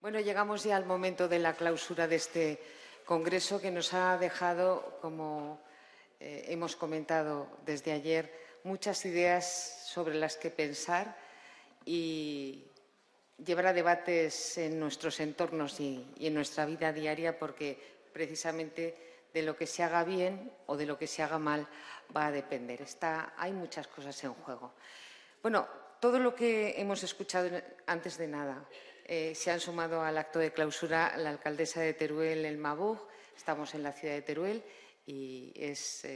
Bueno, llegamos ya al momento de la clausura de este congreso que nos ha dejado, como hemos comentado desde ayer, muchas ideas sobre las que pensar y llevar a debates en nuestros entornos y en nuestra vida diaria, porque precisamente de lo que se haga bien o de lo que se haga mal va a depender. Hay muchas cosas en juego. Bueno, todo lo que hemos escuchado antes de nada, se han sumado al acto de clausura la alcaldesa de Teruel, Elma Buch. Estamos en la ciudad de Teruel y es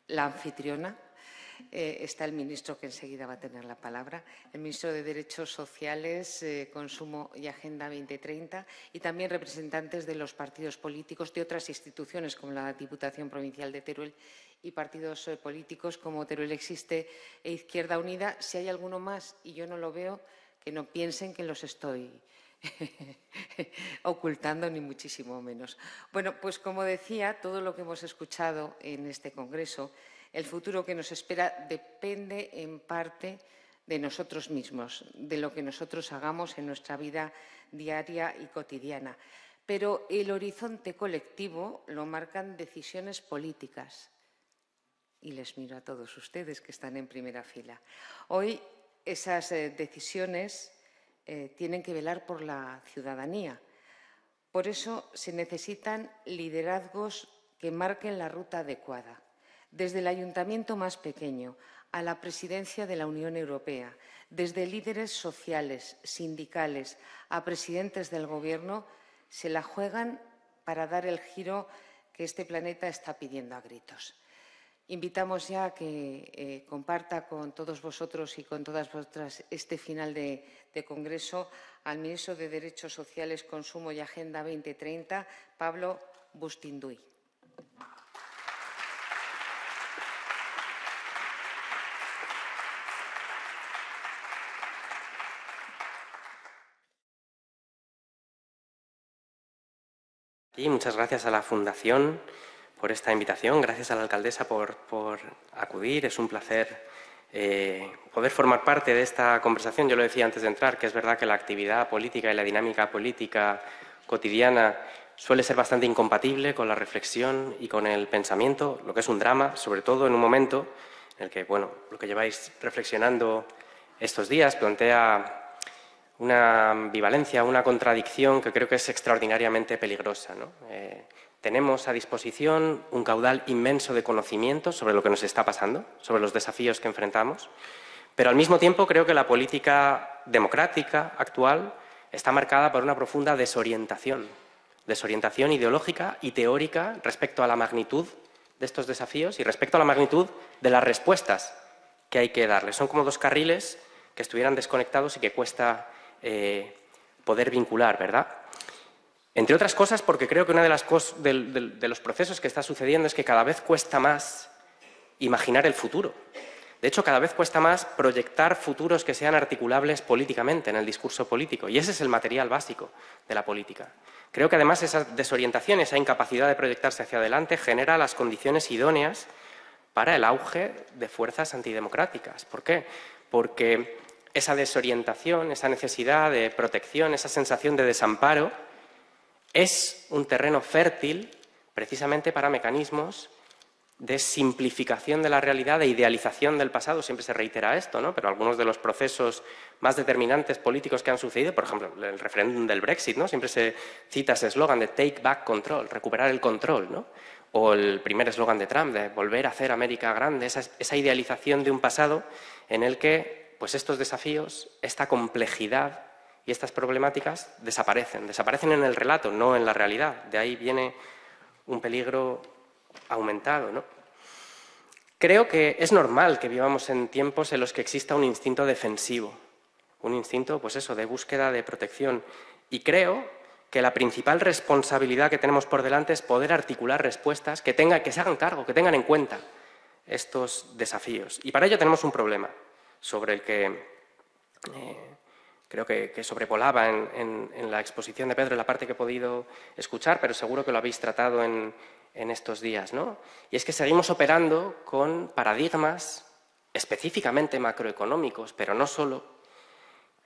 la anfitriona. Está el ministro, que enseguida va a tener la palabra, el ministro de Derechos Sociales, Consumo y Agenda 2030, y también representantes de los partidos políticos de otras instituciones, como la Diputación Provincial de Teruel, y partidos políticos como Teruel Existe e Izquierda Unida. Si hay alguno más y yo no lo veo, que no piensen que los estoy ocultando, ni muchísimo menos. Bueno, pues como decía, todo lo que hemos escuchado en este congreso, el futuro que nos espera depende en parte de nosotros mismos, de lo que nosotros hagamos en nuestra vida diaria y cotidiana. Pero el horizonte colectivo lo marcan decisiones políticas. Y les miro a todos ustedes que están en primera fila. Hoy esas decisiones tienen que velar por la ciudadanía. Por eso se necesitan liderazgos que marquen la ruta adecuada. Desde el ayuntamiento más pequeño a la presidencia de la Unión Europea, desde líderes sociales, sindicales, a presidentes del Gobierno, se la juegan para dar el giro que este planeta está pidiendo a gritos. Invitamos ya a que comparta con todos vosotros y con todas vosotras este final de congreso al ministro de Derechos Sociales, Consumo y Agenda 2030, Pablo Bustinduy. Y muchas gracias a la Fundación por esta invitación, gracias a la alcaldesa por acudir. Es un placer poder formar parte de esta conversación. Yo lo decía antes de entrar, que es verdad que la actividad política y la dinámica política cotidiana suele ser bastante incompatible con la reflexión y con el pensamiento, lo que es un drama, sobre todo en un momento en el que, bueno, lo que lleváis reflexionando estos días plantea una ambivalencia, una contradicción que creo que es extraordinariamente peligrosa, ¿no? Tenemos a disposición un caudal inmenso de conocimientos sobre lo que nos está pasando, sobre los desafíos que enfrentamos, pero al mismo tiempo creo que la política democrática actual está marcada por una profunda desorientación ideológica y teórica respecto a la magnitud de estos desafíos y respecto a la magnitud de las respuestas que hay que darles. Son como dos carriles que estuvieran desconectados y que cuesta poder vincular, ¿verdad? Entre otras cosas, porque creo que uno de los procesos que está sucediendo es que cada vez cuesta más imaginar el futuro. De hecho, cada vez cuesta más proyectar futuros que sean articulables políticamente en el discurso político. Y ese es el material básico de la política. Creo que además esa desorientación, esa incapacidad de proyectarse hacia adelante genera las condiciones idóneas para el auge de fuerzas antidemocráticas. ¿Por qué? Porque esa desorientación, esa necesidad de protección, esa sensación de desamparo, es un terreno fértil precisamente para mecanismos de simplificación de la realidad, de idealización del pasado. Siempre se reitera esto, ¿no? Pero algunos de los procesos más determinantes políticos que han sucedido, por ejemplo, el referéndum del Brexit, ¿no? Siempre se cita ese eslogan de take back control, recuperar el control, ¿no? O el primer eslogan de Trump, de volver a hacer América grande, esa idealización de un pasado en el que pues estos desafíos, esta complejidad y estas problemáticas desaparecen en el relato, no en la realidad. De ahí viene un peligro aumentado, ¿no? Creo que es normal que vivamos en tiempos en los que exista un instinto defensivo, un instinto, pues eso, de búsqueda de protección. Y creo que la principal responsabilidad que tenemos por delante es poder articular respuestas que se hagan cargo, que tengan en cuenta estos desafíos. Y para ello tenemos un problema sobre el que creo que sobrevolaba en la exposición de Pedro, en la parte que he podido escuchar, pero seguro que lo habéis tratado en estos días, ¿no? Y es que seguimos operando con paradigmas específicamente macroeconómicos, pero no solo,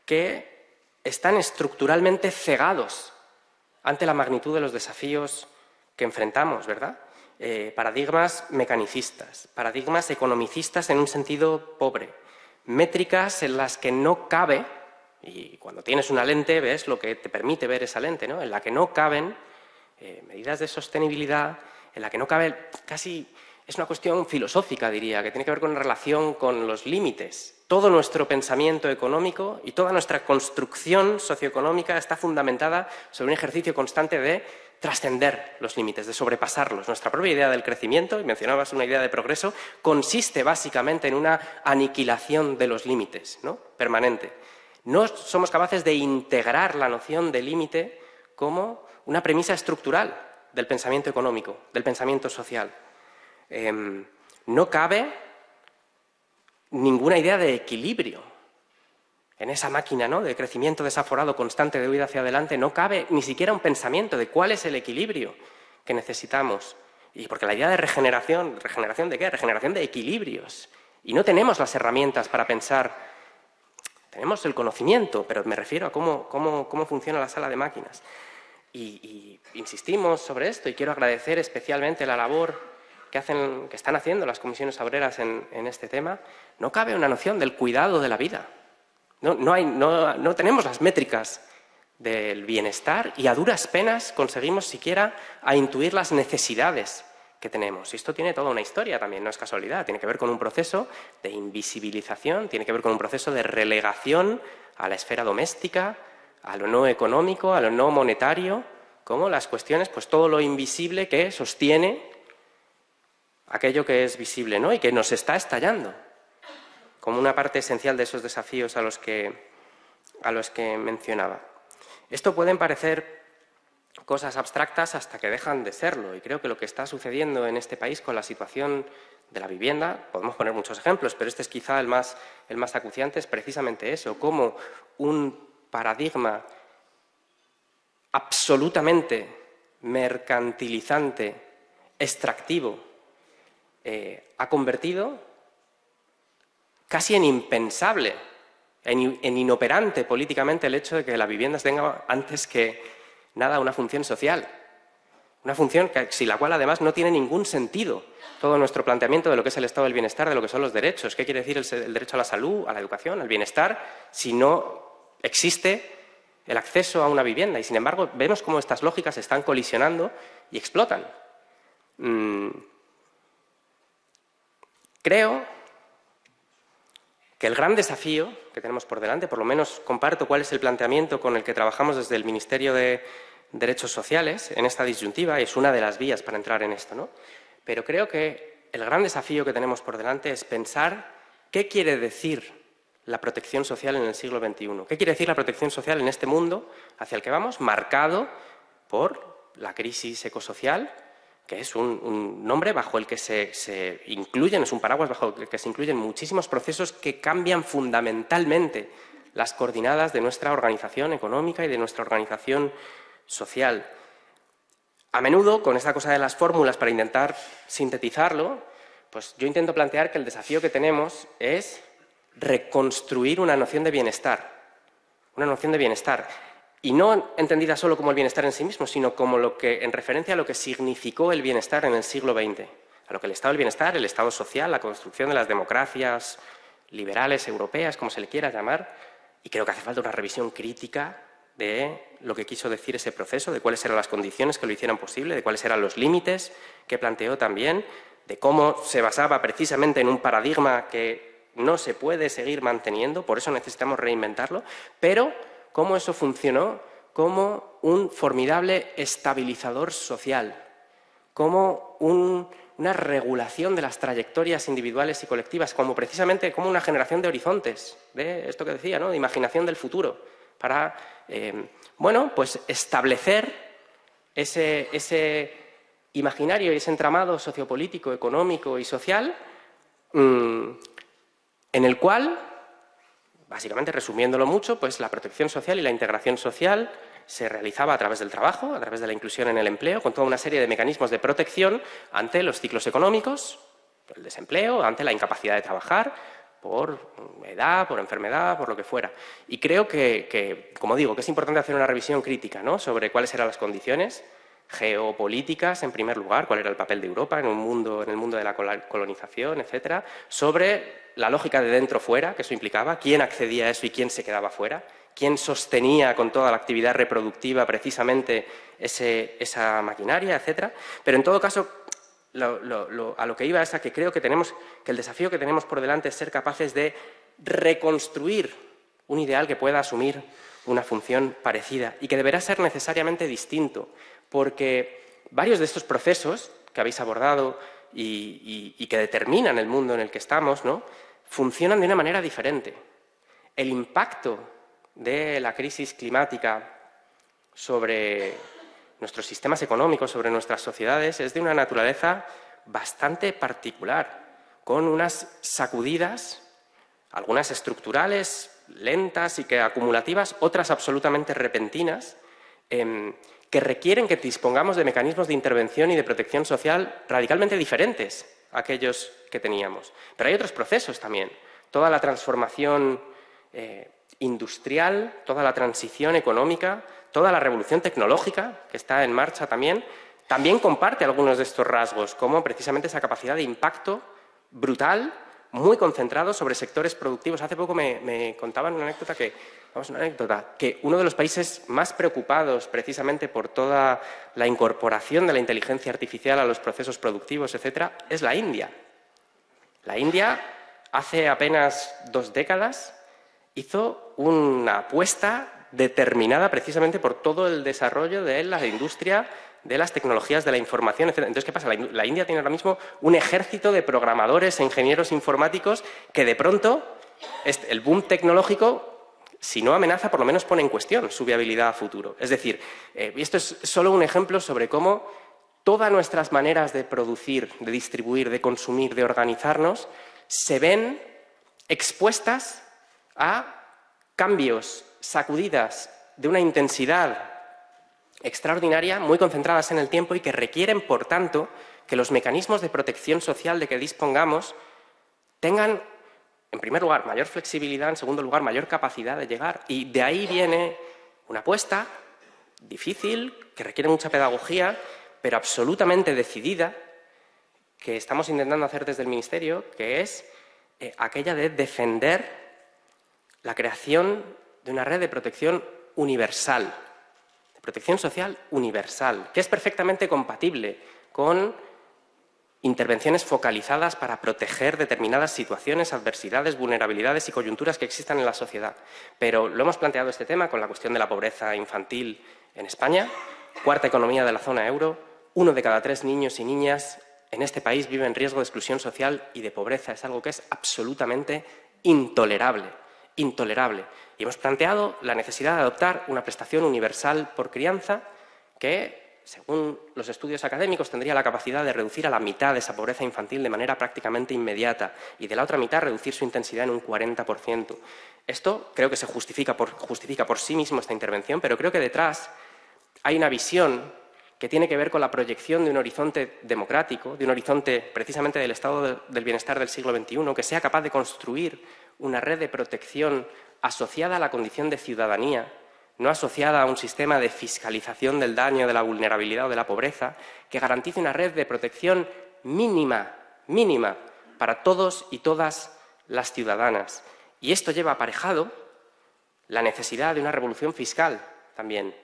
que están estructuralmente cegados ante la magnitud de los desafíos que enfrentamos, ¿verdad? Paradigmas mecanicistas, paradigmas economicistas en un sentido pobre, métricas en las que no cabe, y cuando tienes una lente ves lo que te permite ver esa lente, ¿no? En la que no caben medidas de sostenibilidad, en la que no cabe casi... Es una cuestión filosófica, diría, que tiene que ver con relación con los límites. Todo nuestro pensamiento económico y toda nuestra construcción socioeconómica está fundamentada sobre un ejercicio constante de trascender los límites, de sobrepasarlos. Nuestra propia idea del crecimiento, y mencionabas una idea de progreso, consiste básicamente en una aniquilación de los límites, ¿no? Permanente. No somos capaces de integrar la noción de límite como una premisa estructural del pensamiento económico, del pensamiento social. No cabe ninguna idea de equilibrio en esa máquina, ¿no?, de crecimiento desaforado constante de huida hacia adelante. No cabe ni siquiera un pensamiento de cuál es el equilibrio que necesitamos. Y porque la idea de regeneración, ¿regeneración de qué? Regeneración de equilibrios. Y no tenemos las herramientas para pensar. Tenemos el conocimiento, pero me refiero a cómo funciona la sala de máquinas. Y insistimos sobre esto, y quiero agradecer especialmente la labor que están haciendo las comisiones obreras en este tema. No cabe una noción del cuidado de la vida. No tenemos las métricas del bienestar y a duras penas conseguimos siquiera a intuir las necesidades que tenemos. Y esto tiene toda una historia también, no es casualidad. Tiene que ver con un proceso de invisibilización, tiene que ver con un proceso de relegación a la esfera doméstica, a lo no económico, a lo no monetario, como las cuestiones, pues todo lo invisible que sostiene aquello que es visible, ¿no?, y que nos está estallando, como una parte esencial de esos desafíos a los que mencionaba. Esto pueden parecer cosas abstractas hasta que dejan de serlo, y creo que lo que está sucediendo en este país con la situación de la vivienda, podemos poner muchos ejemplos, pero este es quizá el más acuciante, es precisamente eso, cómo un paradigma absolutamente mercantilizante, extractivo, ha convertido casi en impensable, en inoperante políticamente el hecho de que la vivienda tenga antes que nada una función social. Una función sin la cual además no tiene ningún sentido todo nuestro planteamiento de lo que es el estado del bienestar, de lo que son los derechos. ¿Qué quiere decir el derecho a la salud, a la educación, al bienestar, si no existe el acceso a una vivienda? Y sin embargo vemos cómo estas lógicas están colisionando y explotan. Creo que el gran desafío que tenemos por delante, por lo menos comparto cuál es el planteamiento con el que trabajamos desde el Ministerio de Derechos Sociales en esta disyuntiva, y es una de las vías para entrar en esto, ¿no? Pero creo que el gran desafío que tenemos por delante es pensar qué quiere decir la protección social en el siglo XXI. ¿Qué quiere decir la protección social en este mundo hacia el que vamos, marcado por la crisis ecosocial, que es un nombre bajo el que se incluyen, es un paraguas bajo el que se incluyen muchísimos procesos que cambian fundamentalmente las coordenadas de nuestra organización económica y de nuestra organización social? A menudo, con esta cosa de las fórmulas para intentar sintetizarlo, pues yo intento plantear que el desafío que tenemos es reconstruir una noción de bienestar. Una noción de bienestar. Y no entendida solo como el bienestar en sí mismo, sino como en referencia a lo que significó el bienestar en el siglo XX. A lo que el estado del bienestar, el estado social, la construcción de las democracias liberales europeas, como se le quiera llamar. Y creo que hace falta una revisión crítica de lo que quiso decir ese proceso, de cuáles eran las condiciones que lo hicieran posible, de cuáles eran los límites que planteó también, de cómo se basaba precisamente en un paradigma que no se puede seguir manteniendo, por eso necesitamos reinventarlo, pero cómo eso funcionó como un formidable estabilizador social, como una regulación de las trayectorias individuales y colectivas, como precisamente como una generación de horizontes, de esto que decía, ¿no?, de imaginación del futuro, para pues establecer ese imaginario y ese entramado sociopolítico, económico y social en el cual, básicamente resumiéndolo mucho, pues la protección social y la integración social se realizaba a través del trabajo, a través de la inclusión en el empleo, con toda una serie de mecanismos de protección ante los ciclos económicos, el desempleo, ante la incapacidad de trabajar, por edad, por enfermedad, por lo que fuera. Y creo que, como digo, que es importante hacer una revisión crítica, ¿no?, sobre cuáles eran las condiciones geopolíticas, en primer lugar, cuál era el papel de Europa en el mundo de la colonización, etcétera, sobre la lógica de dentro-fuera, que eso implicaba, quién accedía a eso y quién se quedaba fuera, quién sostenía con toda la actividad reproductiva precisamente esa maquinaria, etcétera. Pero en todo caso, a lo que iba es a que creo que el desafío que tenemos por delante es ser capaces de reconstruir un ideal que pueda asumir una función parecida y que deberá ser necesariamente distinto, porque varios de estos procesos que habéis abordado y que determinan el mundo en el que estamos, ¿no?, funcionan de una manera diferente. El impacto de la crisis climática sobre nuestros sistemas económicos, sobre nuestras sociedades, es de una naturaleza bastante particular, con unas sacudidas, algunas estructurales, lentas y que acumulativas, otras absolutamente repentinas, que requieren que dispongamos de mecanismos de intervención y de protección social radicalmente diferentes a aquellos que teníamos. Pero hay otros procesos también. Toda la transformación industrial, toda la transición económica, toda la revolución tecnológica que está en marcha también comparte algunos de estos rasgos, como precisamente esa capacidad de impacto brutal, muy concentrado sobre sectores productivos. Hace poco me contaban una anécdota que uno de los países más preocupados precisamente por toda la incorporación de la inteligencia artificial a los procesos productivos, etcétera, es la India. La India, hace apenas 2 décadas, hizo una apuesta determinada precisamente por todo el desarrollo de la industria de las tecnologías de la información, etc. Entonces, ¿qué pasa? La India tiene ahora mismo un ejército de programadores e ingenieros informáticos que de pronto el boom tecnológico, si no amenaza, por lo menos pone en cuestión su viabilidad a futuro. Es decir, y esto es solo un ejemplo sobre cómo todas nuestras maneras de producir, de distribuir, de consumir, de organizarnos, se ven expuestas a cambios, sacudidas de una intensidad extraordinaria, muy concentradas en el tiempo y que requieren, por tanto, que los mecanismos de protección social de que dispongamos tengan, en primer lugar, mayor flexibilidad, en segundo lugar, mayor capacidad de llegar. Y de ahí viene una apuesta difícil, que requiere mucha pedagogía, pero absolutamente decidida, que estamos intentando hacer desde el Ministerio, que es aquella de defender la creación de una red de protección universal, de protección social universal, que es perfectamente compatible con intervenciones focalizadas para proteger determinadas situaciones, adversidades, vulnerabilidades y coyunturas que existan en la sociedad. Pero lo hemos planteado este tema con la cuestión de la pobreza infantil en España, 4ª economía de la zona euro, 1 de cada 3 niños y niñas en este país vive en riesgo de exclusión social y de pobreza. Es algo que es absolutamente intolerable. Intolerable. Y hemos planteado la necesidad de adoptar una prestación universal por crianza que, según los estudios académicos, tendría la capacidad de reducir a la mitad esa pobreza infantil de manera prácticamente inmediata y de la otra mitad reducir su intensidad en un 40%. Esto creo que se justifica por sí mismo esta intervención, pero creo que detrás hay una visión que tiene que ver con la proyección de un horizonte democrático, de un horizonte precisamente del estado del bienestar del siglo XXI, que sea capaz de construir una red de protección asociada a la condición de ciudadanía, no asociada a un sistema de fiscalización del daño, de la vulnerabilidad o de la pobreza, que garantice una red de protección mínima para todos y todas las ciudadanas. Y esto lleva aparejado la necesidad de una revolución fiscal también,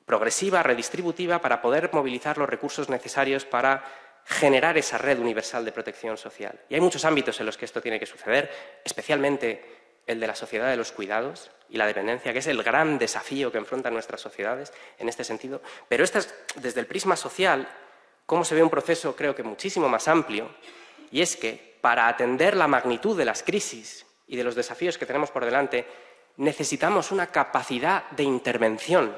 progresiva, redistributiva, para poder movilizar los recursos necesarios para generar esa red universal de protección social. Y hay muchos ámbitos en los que esto tiene que suceder, especialmente el de la sociedad de los cuidados y la dependencia, que es el gran desafío que enfrentan nuestras sociedades en este sentido. Pero esto es, desde el prisma social, cómo se ve un proceso, creo que muchísimo más amplio, y es que para atender la magnitud de las crisis y de los desafíos que tenemos por delante, necesitamos una capacidad de intervención,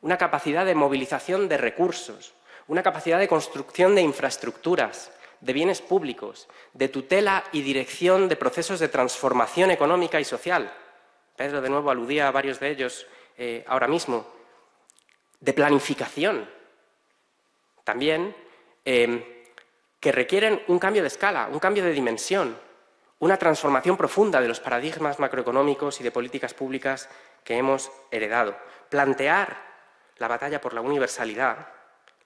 una capacidad de movilización de recursos, una capacidad de construcción de infraestructuras, de bienes públicos, de tutela y dirección de procesos de transformación económica y social. Pedro, de nuevo, aludía a varios de ellos ahora mismo. De planificación, también, que requieren un cambio de escala, un cambio de dimensión, una transformación profunda de los paradigmas macroeconómicos y de políticas públicas que hemos heredado. Plantear la batalla por la universalidad,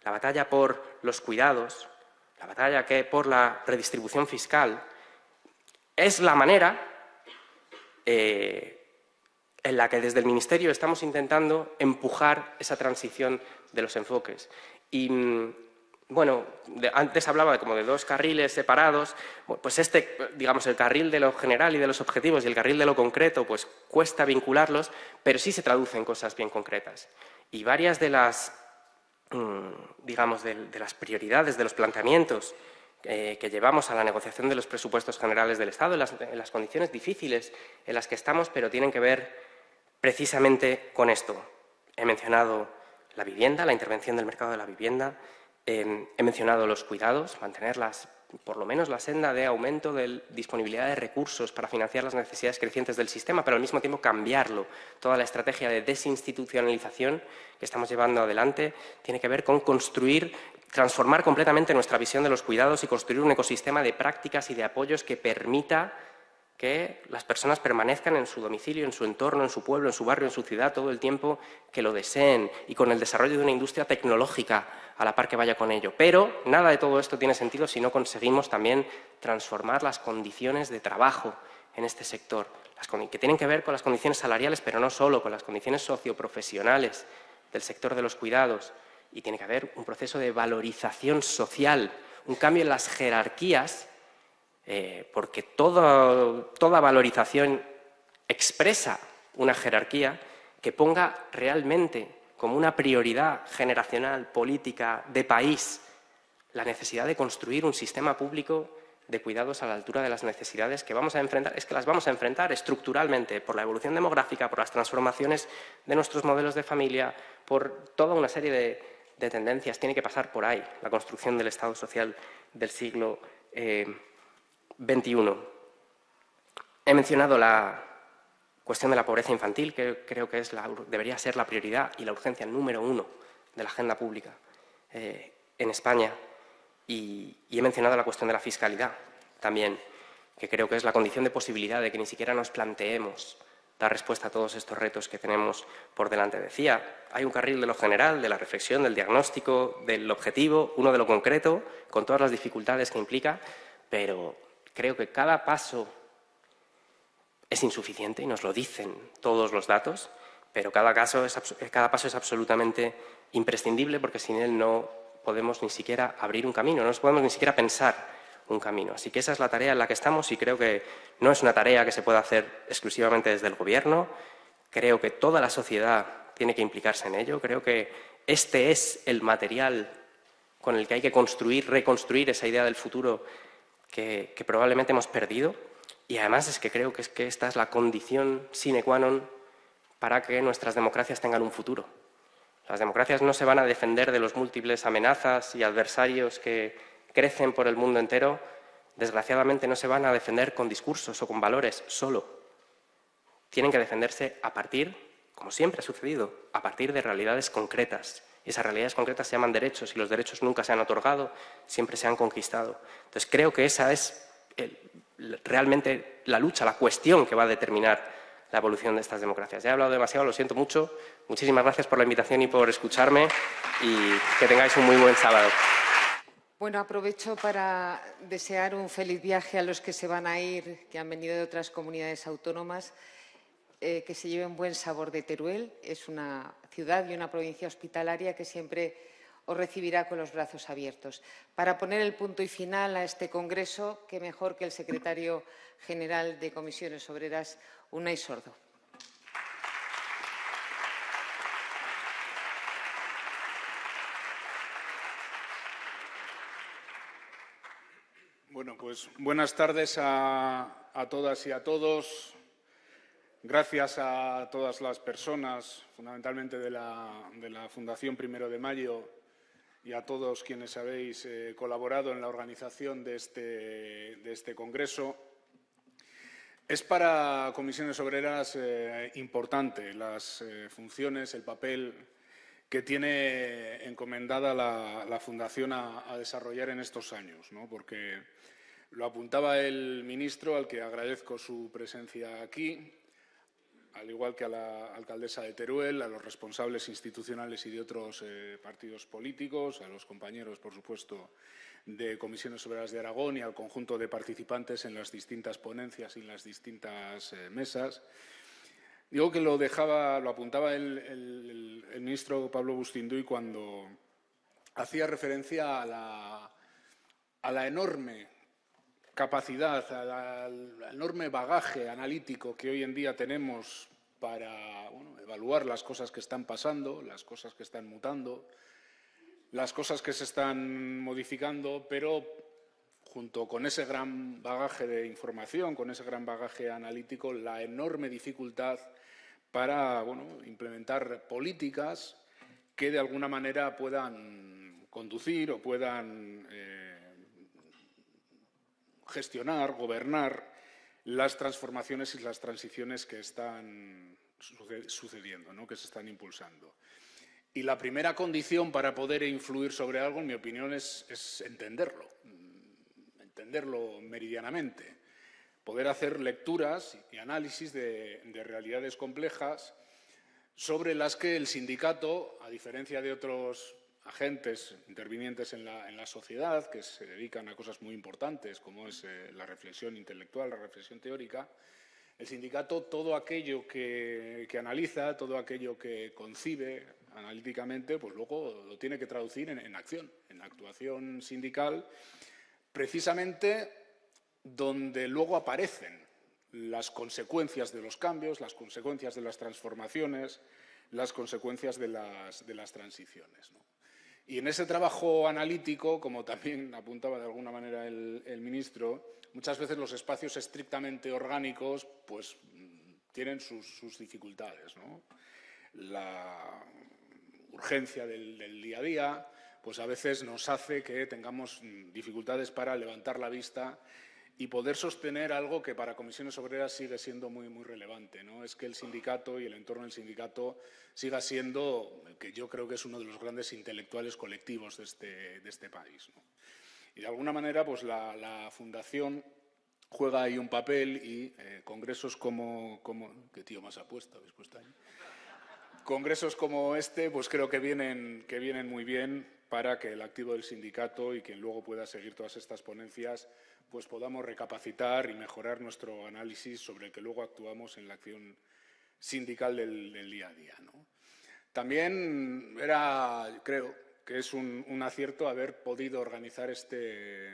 la batalla por los cuidados, la batalla por la redistribución fiscal, es la manera en la que desde el Ministerio estamos intentando empujar esa transición de los enfoques. Y, bueno, antes hablaba como de dos carriles separados, pues digamos, el carril de lo general y de los objetivos y el carril de lo concreto, pues cuesta vincularlos, pero sí se traducen cosas bien concretas. Y varias de las, digamos, de las prioridades, de los planteamientos que llevamos a la negociación de los presupuestos generales del Estado, en las condiciones difíciles en las que estamos, pero tienen que ver precisamente con esto. He mencionado la vivienda, la intervención del mercado de la vivienda, he mencionado los cuidados, mantenerlas, por lo menos la senda de aumento de disponibilidad de recursos para financiar las necesidades crecientes del sistema, pero al mismo tiempo cambiarlo. Toda la estrategia de desinstitucionalización que estamos llevando adelante tiene que ver con transformar completamente nuestra visión de los cuidados y construir un ecosistema de prácticas y de apoyos que permita que las personas permanezcan en su domicilio, en su entorno, en su pueblo, en su barrio, en su ciudad, todo el tiempo que lo deseen, y con el desarrollo de una industria tecnológica a la par que vaya con ello. Pero nada de todo esto tiene sentido si no conseguimos también transformar las condiciones de trabajo en este sector, que tienen que ver con las condiciones salariales, pero no solo, con las condiciones socioprofesionales del sector de los cuidados. Y tiene que haber un proceso de valorización social, un cambio en las jerarquías, porque toda valorización expresa una jerarquía que ponga realmente como una prioridad generacional, política, de país, la necesidad de construir un sistema público de cuidados a la altura de las necesidades que vamos a enfrentar. Es que las vamos a enfrentar estructuralmente por la evolución demográfica, por las transformaciones de nuestros modelos de familia, por toda una serie de tendencias. Tiene que pasar por ahí la construcción del Estado social del siglo XXI. He mencionado la cuestión de la pobreza infantil, que creo que debería ser la prioridad y la urgencia número 1 de la agenda pública en España. Y he mencionado la cuestión de la fiscalidad también, que creo que es la condición de posibilidad de que ni siquiera nos planteemos dar respuesta a todos estos retos que tenemos por delante. Decía, hay un carril de lo general, de la reflexión, del diagnóstico, del objetivo, uno de lo concreto, con todas las dificultades que implica, pero creo que cada paso es insuficiente y nos lo dicen todos los datos, pero cada paso es absolutamente imprescindible, porque sin él no podemos ni siquiera abrir un camino, no podemos ni siquiera pensar un camino. Así que esa es la tarea en la que estamos, y creo que no es una tarea que se pueda hacer exclusivamente desde el Gobierno. Creo que toda la sociedad tiene que implicarse en ello. Creo que este es el material con el que hay que reconstruir esa idea del futuro que probablemente hemos perdido. Y además es que creo que esta es la condición sine qua non para que nuestras democracias tengan un futuro. Las democracias no se van a defender de los múltiples amenazas y adversarios que crecen por el mundo entero. Desgraciadamente no se van a defender con discursos o con valores solo. Tienen que defenderse a partir, como siempre ha sucedido, a partir de realidades concretas. Y esas realidades concretas se llaman derechos, y los derechos nunca se han otorgado, siempre se han conquistado. Entonces creo que esa es realmente la lucha, la cuestión que va a determinar la evolución de estas democracias. Ya he hablado demasiado, lo siento mucho. Muchísimas gracias por la invitación y por escucharme, y que tengáis un muy buen sábado. Bueno, aprovecho para desear un feliz viaje a los que se van a ir, que han venido de otras comunidades autónomas, que se lleven buen sabor de Teruel. Es una ciudad y una provincia hospitalaria que siempre os recibirá con los brazos abiertos. Para poner el punto y final a este congreso, qué mejor que el secretario general de Comisiones Obreras, Unai Sordo. Bueno, pues buenas tardes a todas y a todos. Gracias a todas las personas, fundamentalmente de la Fundación 1 de Mayo, y a todos quienes habéis colaborado en la organización de este congreso. Es para Comisiones Obreras importante las funciones, el papel que tiene encomendada la Fundación a desarrollar en estos años, ¿no? Porque Lo apuntaba el ministro, al que agradezco su presencia aquí, al igual que a la alcaldesa de Teruel, a los responsables institucionales y de otros partidos políticos, a los compañeros, por supuesto, de Comisiones Obreras de Aragón y al conjunto de participantes en las distintas ponencias y en las distintas mesas. Digo que lo apuntaba el ministro Pablo Bustinduy cuando hacía referencia a la enorme capacidad, al enorme bagaje analítico que hoy en día tenemos para evaluar las cosas que están pasando, las cosas que están mutando, las cosas que se están modificando, pero junto con ese gran bagaje de información, con ese gran bagaje analítico, la enorme dificultad para implementar políticas que de alguna manera puedan conducir o puedan gestionar, gobernar las transformaciones y las transiciones que están sucediendo, ¿no?, que se están impulsando. Y la primera condición para poder influir sobre algo, en mi opinión, es entenderlo meridianamente, poder hacer lecturas y análisis de realidades complejas sobre las que el sindicato, a diferencia de otros agentes intervinientes en la sociedad que se dedican a cosas muy importantes como es la reflexión intelectual, la reflexión teórica, el sindicato todo aquello que analiza, todo aquello que concibe analíticamente, pues luego lo tiene que traducir en acción, en actuación sindical, precisamente donde luego aparecen las consecuencias de los cambios, las consecuencias de las transformaciones, las consecuencias de las transiciones, ¿no? Y en ese trabajo analítico, como también apuntaba de alguna manera el ministro, muchas veces los espacios estrictamente orgánicos pues, tienen sus dificultades, ¿no? La urgencia del día a día pues a veces nos hace que tengamos dificultades para levantar la vista y poder sostener algo que para Comisiones Obreras sigue siendo muy, muy relevante, ¿no? Es que el sindicato y el entorno del sindicato siga siendo, que yo creo que es uno de los grandes intelectuales colectivos de este país, ¿no? Y de alguna manera, pues la Fundación juega ahí un papel y congresos como ¿qué tío más apuesta habéis puesto ahí? Congresos como este, pues creo que vienen muy bien para que el activo del sindicato y quien luego pueda seguir todas estas ponencias pues podamos recapacitar y mejorar nuestro análisis sobre el que luego actuamos en la acción sindical del día a día, ¿no? También creo que es un acierto haber podido organizar este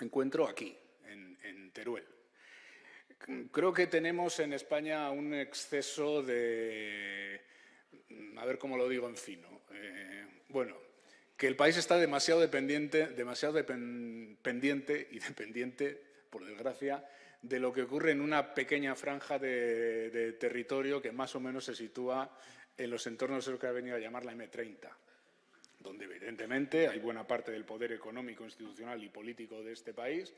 encuentro aquí, en Teruel. Creo que tenemos en España un exceso de, a ver cómo lo digo en fino, que el país está demasiado pendiente y dependiente, por desgracia, de lo que ocurre en una pequeña franja de territorio que más o menos se sitúa en los entornos de lo que ha venido a llamar la M30, donde evidentemente hay buena parte del poder económico, institucional y político de este país,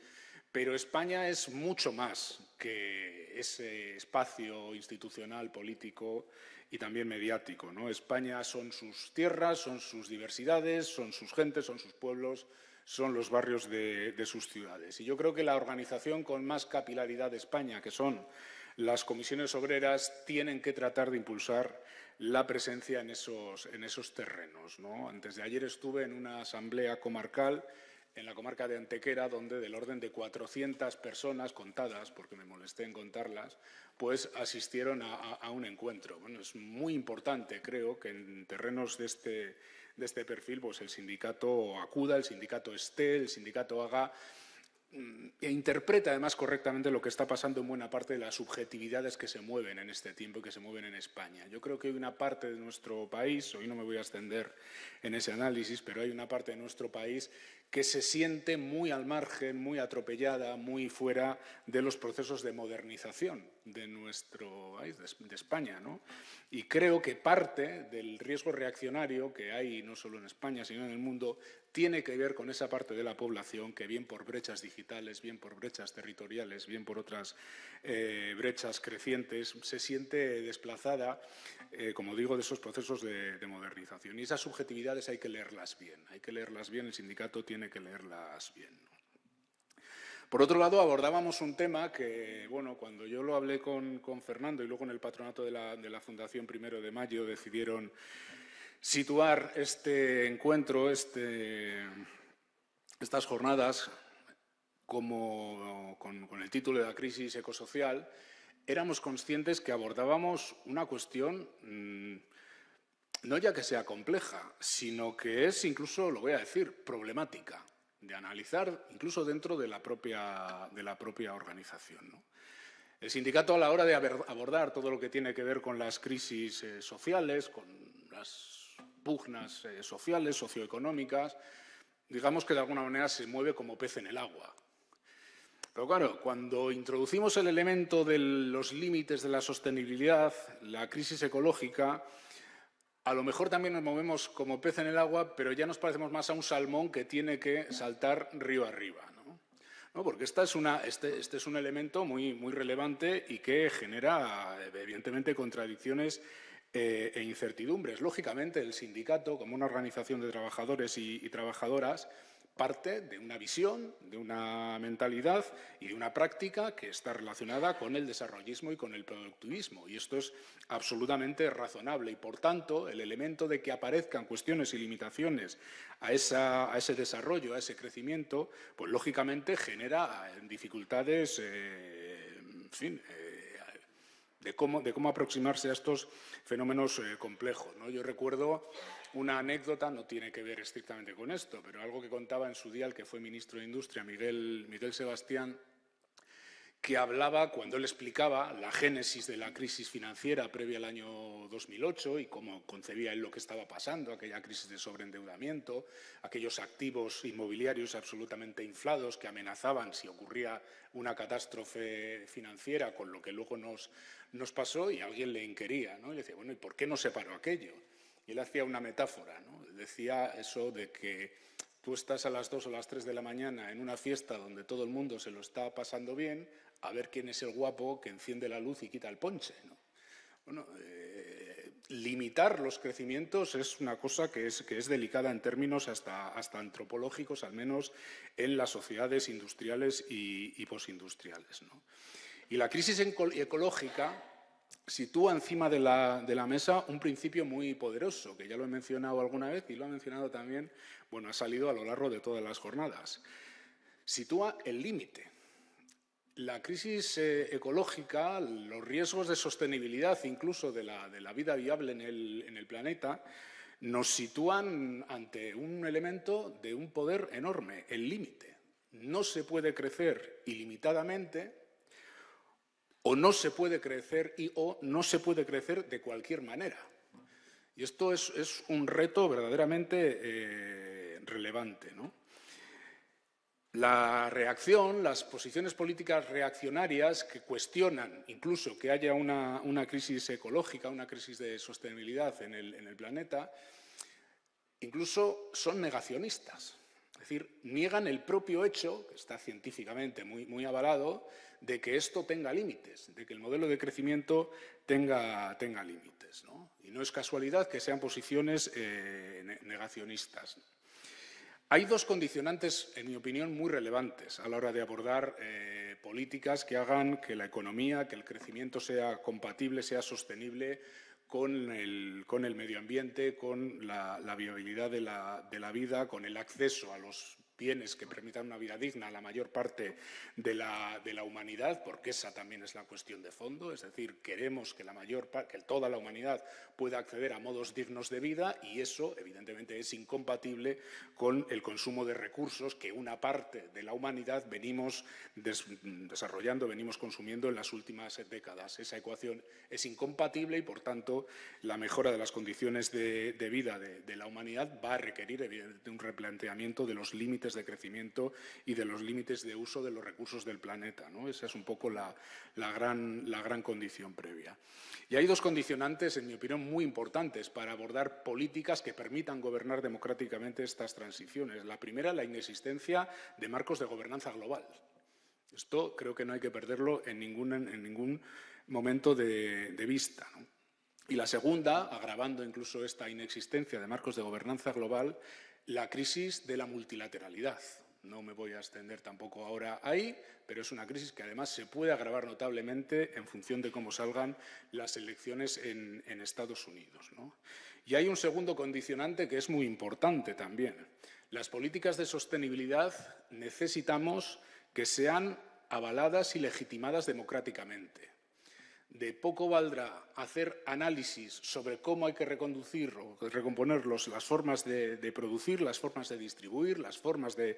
pero España es mucho más que ese espacio institucional, político y también mediático, ¿no? España son sus tierras, son sus diversidades, son sus gentes, son sus pueblos, son los barrios de sus ciudades. Y yo creo que la organización con más capilaridad de España, que son las comisiones obreras, tienen que tratar de impulsar la presencia en esos terrenos, ¿no? Antes de ayer estuve en una asamblea comarcal en la comarca de Antequera, donde del orden de 400 personas contadas, porque me molesté en contarlas, pues asistieron a un encuentro. Bueno, es muy importante, creo, que en terrenos de este perfil pues el sindicato acuda, el sindicato esté, el sindicato haga e interpreta además correctamente lo que está pasando en buena parte de las subjetividades que se mueven en este tiempo y que se mueven en España. Yo creo que hay una parte de nuestro país, hoy no me voy a extender en ese análisis, pero hay una parte de nuestro país que se siente muy al margen, muy atropellada, muy fuera de los procesos de modernización de nuestro país, de España, ¿no? Y creo que parte del riesgo reaccionario que hay no solo en España, sino en el mundo, tiene que ver con esa parte de la población que bien por brechas digitales, bien por brechas territoriales, bien por otras brechas crecientes, se siente desplazada, como digo, de esos procesos de modernización. Y esas subjetividades hay que leerlas bien, el sindicato tiene que leerlas bien, ¿no? Por otro lado, abordábamos un tema que, bueno, cuando yo lo hablé con Fernando y luego en el patronato de la Fundación 1 de Mayo decidieron situar este encuentro, estas jornadas, con el título de la crisis ecosocial, éramos conscientes que abordábamos una cuestión no ya que sea compleja, sino que es incluso, lo voy a decir, problemática de analizar incluso dentro de la propia organización, ¿no? El sindicato, a la hora de abordar todo lo que tiene que ver con las crisis sociales, con las pugnas sociales, socioeconómicas, digamos que de alguna manera se mueve como pez en el agua. Pero claro, cuando introducimos el elemento de los límites de la sostenibilidad, la crisis ecológica, a lo mejor también nos movemos como pez en el agua, pero ya nos parecemos más a un salmón que tiene que saltar río arriba, ¿no? Porque este es un elemento muy relevante y que genera, evidentemente, contradicciones e incertidumbres. Lógicamente, el sindicato, como una organización de trabajadores y trabajadoras, parte de una visión, de una mentalidad y de una práctica que está relacionada con el desarrollismo y con el productivismo. Y esto es absolutamente razonable. Y, por tanto, el elemento de que aparezcan cuestiones y limitaciones a ese desarrollo, a ese crecimiento, pues lógicamente genera dificultades, en fin, de cómo aproximarse a estos fenómenos complejos, ¿no? Yo recuerdo una anécdota, no tiene que ver estrictamente con esto, pero algo que contaba en su día el que fue ministro de Industria, Miguel Sebastián, que hablaba, cuando él explicaba la génesis de la crisis financiera previa al año 2008 y cómo concebía él lo que estaba pasando, aquella crisis de sobreendeudamiento, aquellos activos inmobiliarios absolutamente inflados que amenazaban si ocurría una catástrofe financiera, con lo que luego nos pasó, y alguien le inquiría, ¿no? Y le decía, bueno, ¿y por qué no se paró aquello? Y él hacía una metáfora, ¿no? Decía eso de que tú estás a las 2 o las 3 de la mañana en una fiesta donde todo el mundo se lo está pasando bien, a ver quién es el guapo que enciende la luz y quita el ponche, ¿no? Bueno, limitar los crecimientos es una cosa que es delicada en términos hasta antropológicos, al menos en las sociedades industriales y posindustriales, ¿no? Y la crisis ecológica sitúa encima de la mesa un principio muy poderoso, que ya lo he mencionado alguna vez y lo ha mencionado también, bueno, ha salido a lo largo de todas las jornadas. Sitúa el límite. La crisis ecológica, los riesgos de sostenibilidad incluso de la vida viable en el planeta, nos sitúan ante un elemento de un poder enorme, el límite. No se puede crecer ilimitadamente, o no se puede crecer o no se puede crecer de cualquier manera. Y esto es un reto verdaderamente relevante, ¿no? La reacción, las posiciones políticas reaccionarias que cuestionan incluso que haya una crisis ecológica, una crisis de sostenibilidad en el planeta, incluso son negacionistas. Es decir, niegan el propio hecho, que está científicamente muy avalado, de que esto tenga límites, de que el modelo de crecimiento tenga límites, ¿no? Y no es casualidad que sean posiciones negacionistas. Hay dos condicionantes, en mi opinión, muy relevantes a la hora de abordar políticas que hagan que la economía, que el crecimiento sea compatible, sea sostenible con el medio ambiente, con la viabilidad de la vida, con el acceso a los bienes que permitan una vida digna a la mayor parte de la humanidad, porque esa también es la cuestión de fondo, es decir, queremos que toda la humanidad pueda acceder a modos dignos de vida, y eso evidentemente es incompatible con el consumo de recursos que una parte de la humanidad venimos desarrollando, venimos consumiendo en las últimas décadas. Esa ecuación es incompatible y, por tanto, la mejora de las condiciones de vida de la humanidad va a requerir evidentemente un replanteamiento de los límites de crecimiento y de los límites de uso de los recursos del planeta, ¿no? Esa es un poco la gran condición previa. Y hay dos condicionantes, en mi opinión, muy importantes para abordar políticas que permitan gobernar democráticamente estas transiciones. La primera, la inexistencia de marcos de gobernanza global. Esto creo que no hay que perderlo en ningún momento de vista, ¿no? Y la segunda, agravando incluso esta inexistencia de marcos de gobernanza global, la crisis de la multilateralidad. No me voy a extender tampoco ahora ahí, pero es una crisis que además se puede agravar notablemente en función de cómo salgan las elecciones en Estados Unidos, ¿no? Y hay un segundo condicionante que es muy importante también. Las políticas de sostenibilidad necesitamos que sean avaladas y legitimadas democráticamente. De poco valdrá hacer análisis sobre cómo hay que reconducir o recomponer las formas de producir, las formas de distribuir, las formas de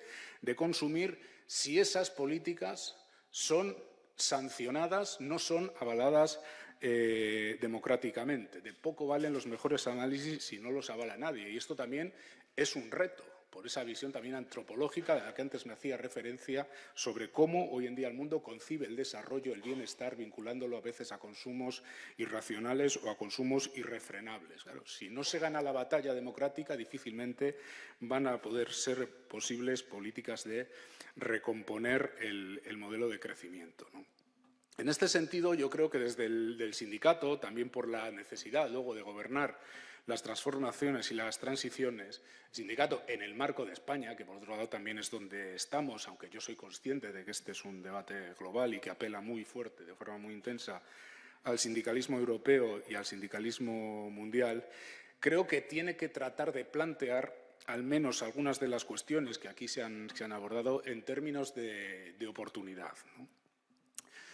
consumir, si esas políticas son sancionadas, no son avaladas democráticamente. De poco valen los mejores análisis si no los avala nadie. Y esto también es un reto, por esa visión también antropológica de la que antes me hacía referencia sobre cómo hoy en día el mundo concibe el desarrollo, el bienestar, vinculándolo a veces a consumos irracionales o a consumos irrefrenables. Claro, si no se gana la batalla democrática, difícilmente van a poder ser posibles políticas de recomponer el modelo de crecimiento, ¿no? En este sentido, yo creo que desde el sindicato, también por la necesidad luego de gobernar las transformaciones y las transiciones, el sindicato en el marco de España, que por otro lado también es donde estamos, aunque yo soy consciente de que este es un debate global y que apela muy fuerte, de forma muy intensa, al sindicalismo europeo y al sindicalismo mundial, creo que tiene que tratar de plantear al menos algunas de las cuestiones que aquí se han abordado en términos de oportunidad, ¿no?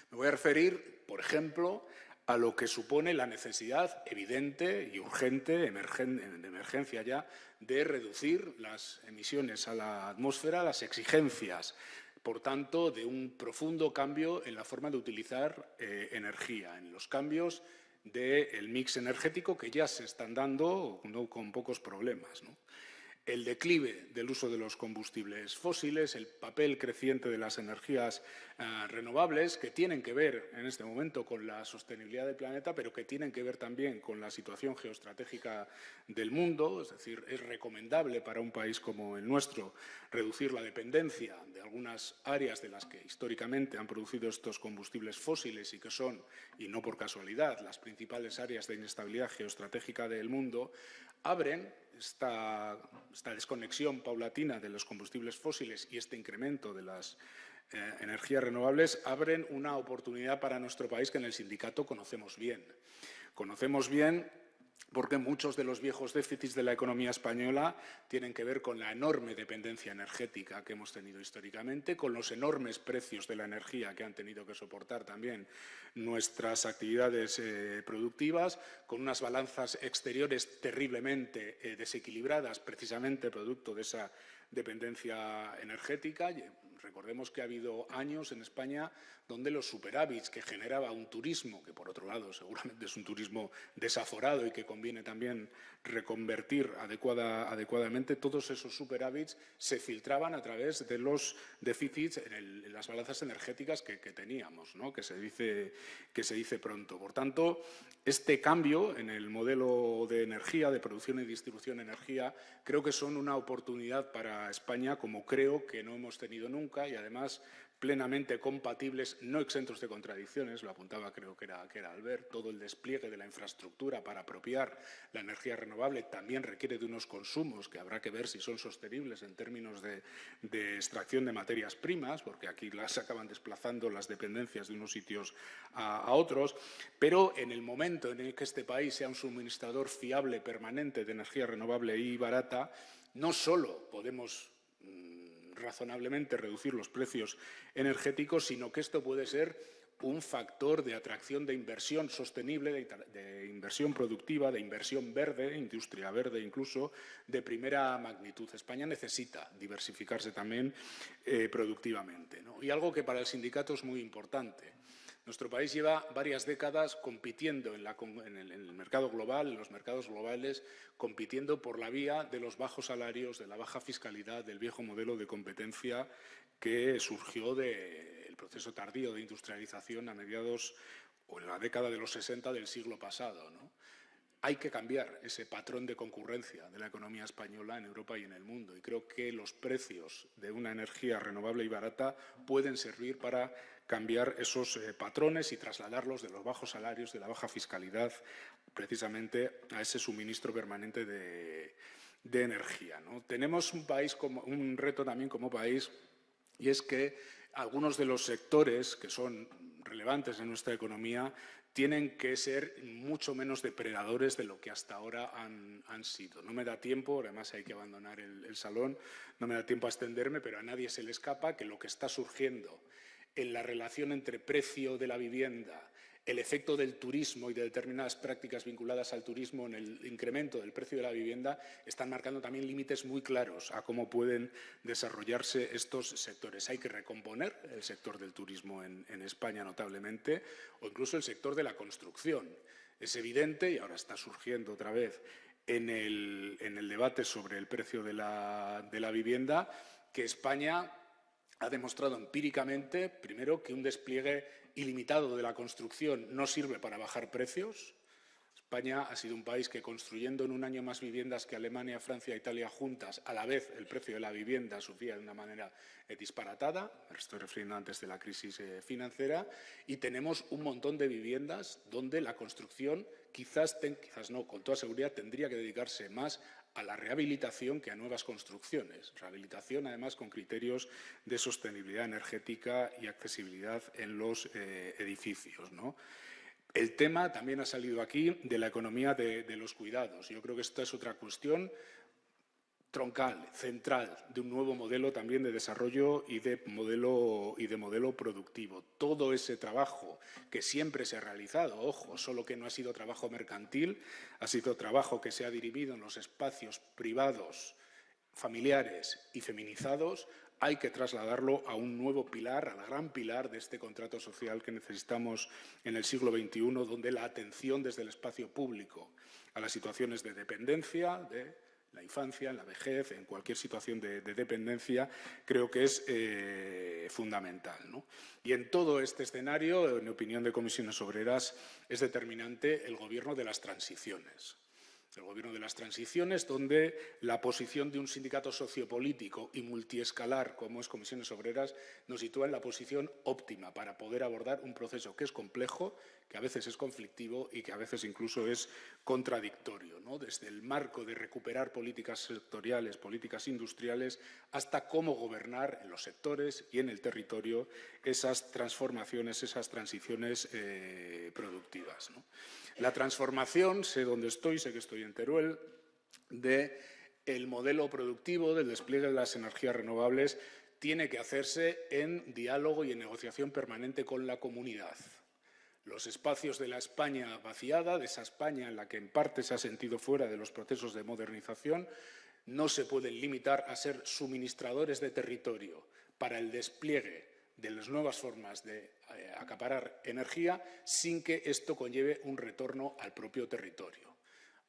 Me voy a referir, por ejemplo, a lo que supone la necesidad evidente y urgente, de emergencia ya, de reducir las emisiones a la atmósfera, las exigencias, por tanto, de un profundo cambio en la forma de utilizar energía, en los cambios del mix energético que ya se están dando con pocos problemas, ¿no? El declive del uso de los combustibles fósiles, el papel creciente de las energías renovables, que tienen que ver en este momento con la sostenibilidad del planeta, pero que tienen que ver también con la situación geoestratégica del mundo. Es decir, es recomendable para un país como el nuestro reducir la dependencia de algunas áreas de las que históricamente han producido estos combustibles fósiles y que son, y no por casualidad, las principales áreas de inestabilidad geoestratégica del mundo. Abren esta desconexión paulatina de los combustibles fósiles y este incremento de las energías renovables abren una oportunidad para nuestro país que en el sindicato conocemos bien. Conocemos bien porque muchos de los viejos déficits de la economía española tienen que ver con la enorme dependencia energética que hemos tenido históricamente, con los enormes precios de la energía que han tenido que soportar también nuestras actividades productivas, con unas balanzas exteriores terriblemente desequilibradas, precisamente producto de esa dependencia energética. Recordemos que ha habido años en España donde los superávits que generaba un turismo, que por otro lado seguramente es un turismo desaforado y que conviene también reconvertir adecuadamente, todos esos superávits se filtraban a través de los déficits en las balanzas energéticas que teníamos, ¿no? que se dice pronto. Por tanto, este cambio en el modelo de energía, de producción y distribución de energía, creo que son una oportunidad para España como creo que no hemos tenido nunca y además plenamente compatibles, no exentos de contradicciones, lo apuntaba creo que era Albert, todo el despliegue de la infraestructura para apropiar la energía renovable también requiere de unos consumos que habrá que ver si son sostenibles en términos de extracción de materias primas, porque aquí las acaban desplazando las dependencias de unos sitios a otros, pero en el momento en el que este país sea un suministrador fiable, permanente de energía renovable y barata, no solo podemos razonablemente reducir los precios energéticos, sino que esto puede ser un factor de atracción de inversión sostenible, de inversión productiva, de inversión verde, industria verde incluso, de primera magnitud. España necesita diversificarse también productivamente, ¿no? Y algo que para el sindicato es muy importante. Nuestro país lleva varias décadas compitiendo en el mercado global, en los mercados globales, compitiendo por la vía de los bajos salarios, de la baja fiscalidad, del viejo modelo de competencia que surgió del proceso tardío de industrialización a mediados o en la década de los 60 del siglo pasado, ¿no? Hay que cambiar ese patrón de concurrencia de la economía española en Europa y en el mundo. Y creo que los precios de una energía renovable y barata pueden servir para cambiar esos patrones y trasladarlos de los bajos salarios, de la baja fiscalidad, precisamente a ese suministro permanente de de energía, ¿no? Tenemos un reto también como país, y es que algunos de los sectores que son relevantes en nuestra economía tienen que ser mucho menos depredadores de lo que hasta ahora han sido. No me da tiempo, además hay que abandonar el salón, no me da tiempo a extenderme, pero a nadie se le escapa que lo que está surgiendo en la relación entre precio de la vivienda, el efecto del turismo y de determinadas prácticas vinculadas al turismo en el incremento del precio de la vivienda están marcando también límites muy claros a cómo pueden desarrollarse estos sectores. Hay que recomponer el sector del turismo en España notablemente, o incluso el sector de la construcción. Es evidente, y ahora está surgiendo otra vez en el debate sobre el precio de la vivienda, que España ha demostrado empíricamente, primero, que un despliegue ilimitado de la construcción no sirve para bajar precios. España ha sido un país que, construyendo en un año más viviendas que Alemania, Francia e Italia juntas, a la vez el precio de la vivienda subía de una manera disparatada. Me estoy refiriendo antes de la crisis financiera. Y tenemos un montón de viviendas donde la construcción, quizás no, con toda seguridad, tendría que dedicarse más a la rehabilitación que a nuevas construcciones. Rehabilitación, además, con criterios de sostenibilidad energética y accesibilidad en los edificios, ¿no? El tema también ha salido aquí de la economía de los cuidados. Yo creo que esta es otra cuestión troncal, central, de un nuevo modelo también de desarrollo y de modelo productivo. Todo ese trabajo que siempre se ha realizado, ojo, solo que no ha sido trabajo mercantil, ha sido trabajo que se ha dirimido en los espacios privados, familiares y feminizados, hay que trasladarlo a un nuevo pilar, al gran pilar de este contrato social que necesitamos en el siglo XXI, donde la atención desde el espacio público a las situaciones de dependencia, de la infancia, en la vejez, en cualquier situación de dependencia, creo que es fundamental, ¿no? Y en todo este escenario, en opinión de Comisiones Obreras, es determinante el gobierno de las transiciones. El gobierno de las transiciones, donde la posición de un sindicato sociopolítico y multiescalar como es Comisiones Obreras nos sitúa en la posición óptima para poder abordar un proceso que es complejo, que a veces es conflictivo y que a veces incluso es contradictorio, ¿no? Desde el marco de recuperar políticas sectoriales, políticas industriales, hasta cómo gobernar en los sectores y en el territorio esas transformaciones, esas transiciones productivas, ¿no? La transformación, sé dónde estoy, sé que estoy en Teruel, del modelo productivo, del despliegue de las energías renovables, tiene que hacerse en diálogo y en negociación permanente con la comunidad. Los espacios de la España vaciada, de esa España en la que en parte se ha sentido fuera de los procesos de modernización, no se pueden limitar a ser suministradores de territorio para el despliegue de las nuevas formas de acaparar energía sin que esto conlleve un retorno al propio territorio.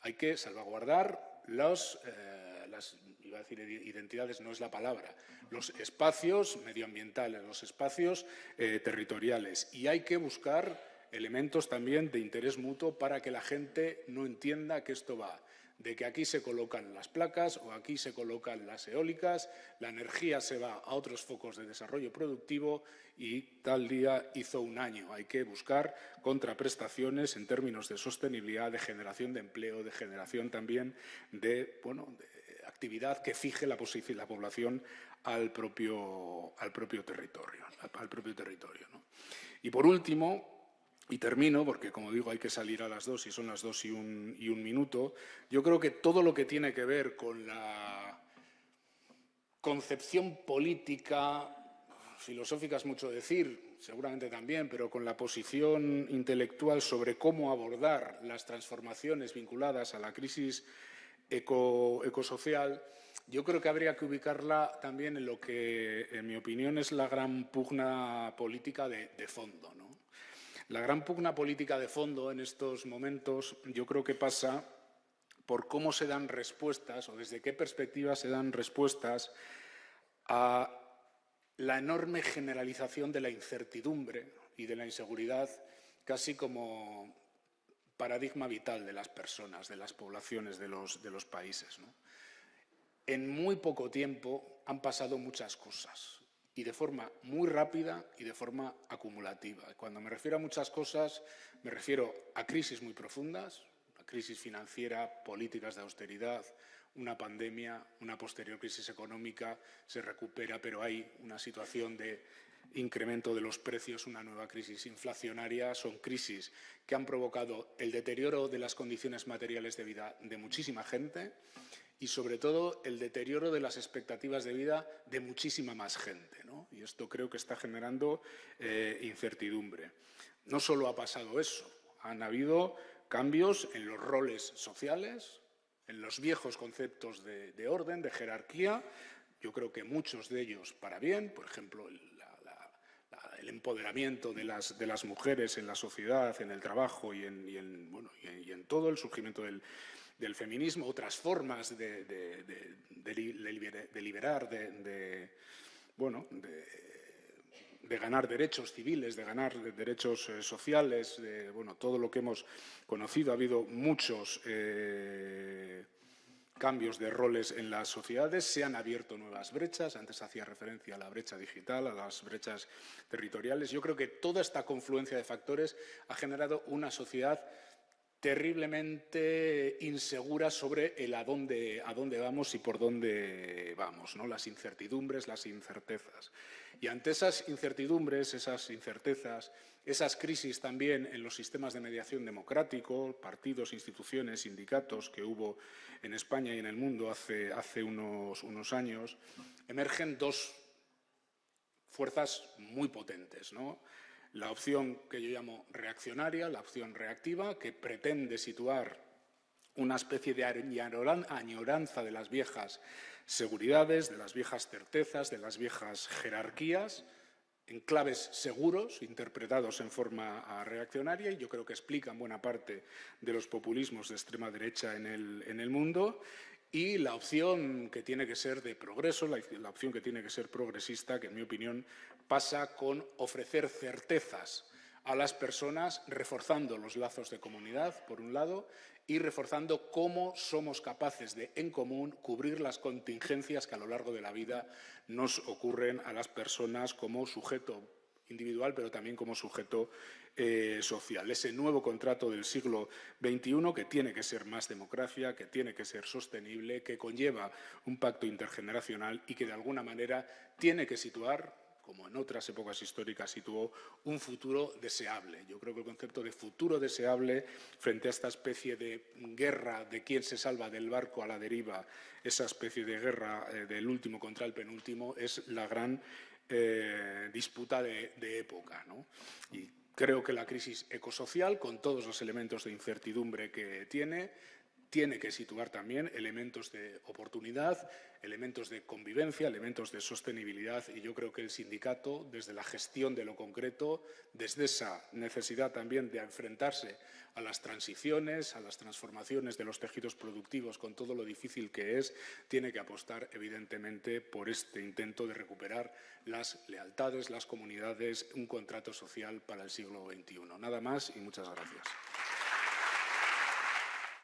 Hay que salvaguardar iba a decir identidades, no es la palabra, los espacios medioambientales, los espacios territoriales, y hay que buscar elementos también de interés mutuo para que la gente no entienda que esto va de que aquí se colocan las placas o aquí se colocan las eólicas, la energía se va a otros focos de desarrollo productivo y tal día hizo un año. Hay que buscar contraprestaciones en términos de sostenibilidad, de generación de empleo, de generación también de actividad que fije la población al propio territorio. ¿No? Y por último, y termino, porque como digo hay que salir a las 2 y son las 2 y un minuto. Yo creo que todo lo que tiene que ver con la concepción política, filosófica es mucho decir, seguramente también, pero con la posición intelectual sobre cómo abordar las transformaciones vinculadas a la crisis ecosocial, yo creo que habría que ubicarla también en lo que, en mi opinión, es la gran pugna política de fondo, ¿no? La gran pugna política de fondo en estos momentos yo creo que pasa por cómo se dan respuestas o desde qué perspectiva se dan respuestas a la enorme generalización de la incertidumbre y de la inseguridad casi como paradigma vital de las personas, de las poblaciones, de los países, ¿no? En muy poco tiempo han pasado muchas cosas. Y de forma muy rápida y de forma acumulativa. Cuando me refiero a muchas cosas, me refiero a crisis muy profundas, la crisis financiera, políticas de austeridad, una pandemia, una posterior crisis económica, se recupera, pero hay una situación de incremento de los precios, una nueva crisis inflacionaria. Son crisis que han provocado el deterioro de las condiciones materiales de vida de muchísima gente y, sobre todo, el deterioro de las expectativas de vida de muchísima más gente, ¿no? Y esto creo que está generando incertidumbre. No solo ha pasado eso, han habido cambios en los roles sociales, en los viejos conceptos de orden, de jerarquía. Yo creo que muchos de ellos para bien, por ejemplo, el empoderamiento de las mujeres en la sociedad, en el trabajo y en todo el surgimiento del feminismo, otras formas de liberar, de ganar derechos civiles, de ganar derechos sociales, todo lo que hemos conocido. Ha habido muchos cambios de roles en las sociedades, se han abierto nuevas brechas. Antes hacía referencia a la brecha digital, a las brechas territoriales. Yo creo que toda esta confluencia de factores ha generado una sociedad terriblemente insegura sobre el a dónde vamos y por dónde vamos, ¿no? Las incertidumbres, las incertezas. Y ante esas incertidumbres, esas incertezas, esas crisis también en los sistemas de mediación democrático, partidos, instituciones, sindicatos que hubo en España y en el mundo hace unos años, emergen dos fuerzas muy potentes, ¿no? La opción que yo llamo reaccionaria, la opción reactiva, que pretende situar una especie de añoranza de las viejas seguridades, de las viejas certezas, de las viejas jerarquías, enclaves seguros, interpretados en forma reaccionaria, y yo creo que explican buena parte de los populismos de extrema derecha en el mundo. Y la opción que tiene que ser de progreso, la opción que tiene que ser progresista, que en mi opinión pasa con ofrecer certezas a las personas, reforzando los lazos de comunidad, por un lado, y reforzando cómo somos capaces de, en común, cubrir las contingencias que a lo largo de la vida nos ocurren a las personas como sujeto individual, pero también como sujeto social. Ese nuevo contrato del siglo XXI, que tiene que ser más democracia, que tiene que ser sostenible, que conlleva un pacto intergeneracional y que, de alguna manera, tiene que situar, como en otras épocas históricas situó, un futuro deseable. Yo creo que el concepto de futuro deseable, frente a esta especie de guerra de quién se salva del barco a la deriva, esa especie de guerra del último contra el penúltimo, es la gran disputa de época, ¿no? Y creo que la crisis ecosocial, con todos los elementos de incertidumbre que tiene que situar también elementos de oportunidad, elementos de convivencia, elementos de sostenibilidad, y yo creo que el sindicato, desde la gestión de lo concreto, desde esa necesidad también de enfrentarse a las transiciones, a las transformaciones de los tejidos productivos, con todo lo difícil que es, tiene que apostar evidentemente por este intento de recuperar las lealtades, las comunidades, un contrato social para el siglo XXI. Nada más y muchas gracias.